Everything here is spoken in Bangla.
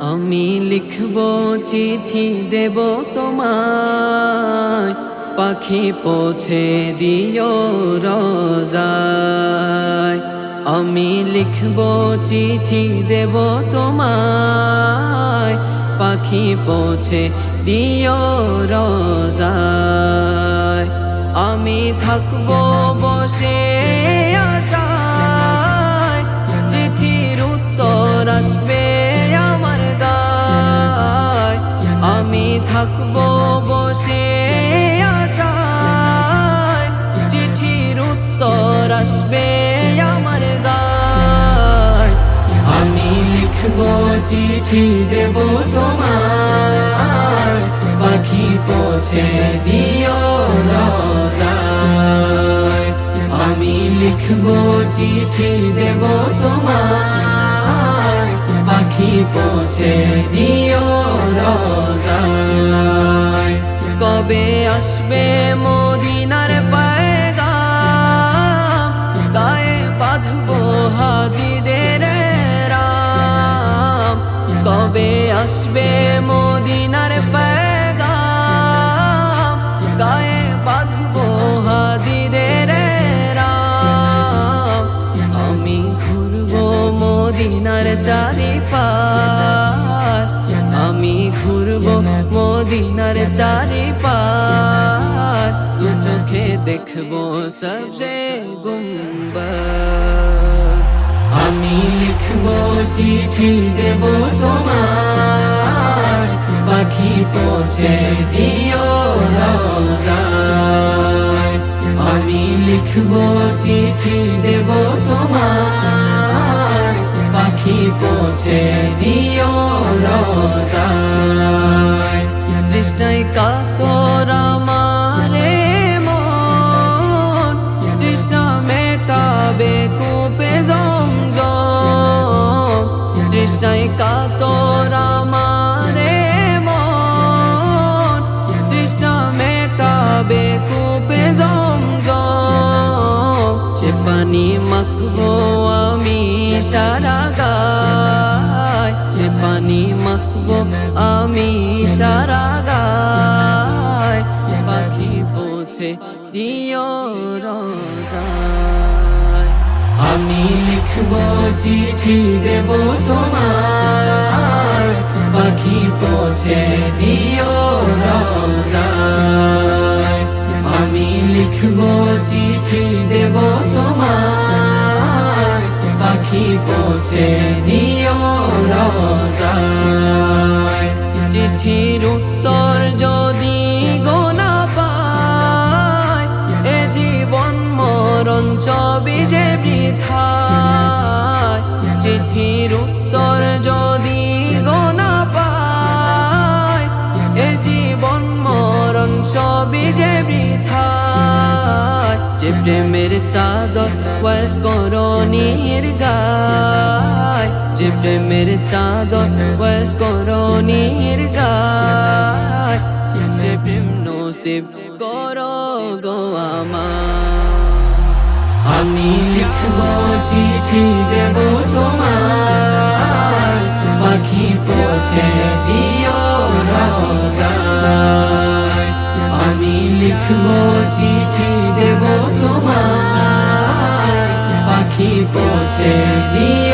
আমি লিখব চিঠি দেব তোমায়, পাখি পৌঁছে দিও রোজায়। আমি লিখব চিঠি দেব তোমায়, পাখি পৌঁছে দিও রোজায়। আমি থাকব বসে আশায়, চিঠির উত্তর আসবে আমার গায়। আমি থাকব বসে আশায়, চিঠির উত্তর আসবে আমার গায়। আমি লিখব চিঠি দেব তোমায়, পাখি পৌঁছে দিও রোজায়। আমি লিখব চিঠি দেব তোমায়, পাখি পৌঁছে দিও রোজায়। কবে আসবে মদিনার পয়গাম, গায়ে বাঁধবো হাজিদের রাম। কবে আসবে মদিনার পয়গাম, গায়ে বাঁধবো হাজিদের রাম। আমি ঘুরবো মদিনার চারিপাশ, আমি ঘুরবো মদিনার চারিপাশ। দু চোখে দেখবো সবসে গুম্বদ। আমি লিখবো চিঠি দেব তোমায়, পাখি পৌঁছে দিও রোজায়। আমি লিখবো চিঠি দেব তোমায়, পাখি পৌঁছে দিও রোজায়। তৃষ্ণায় কাতর আমারে মন, তৃষ্ণা মেটাবে কূপে জমজম। তৃষ্ণায় কাতর আমারে মন, তৃষ্ণা মেটাবে কূপে জমজম। সে পানি মাখবো আমি সারা গায়, সে পানি মাখবো আমি সারা গায়। পাখি পৌঁছে দিও রোজায়। আমি লিখবো চিঠি দেব তোমায়, পাখি পৌঁছে দিও রোজায়। আমি লিখবো চিঠি দেব তোমায়, পাখি পৌঁছে দিও রোজায়। চিঠির উত্তর যদি গোনা পায়, এ জীবন মরণ সবই যে বৃথায়। চিঠির উত্তর যদি গোনা পায়, এ জীবন মরণ সবই যে বৃথায়। যে প্রেমের চাদর ওয়াস করণীর গায়, যে প্রেমের চাদর ওয়াস করণীর গায়। সে প্রেম নসিব করো গো আমার। আমি লিখবো চিঠি দেব তোমায়, পাখি পৌঁছে দিও রোজায়। আমি লিখবো চিঠি দেব তোমায়, পাখি পৌঁছে দিও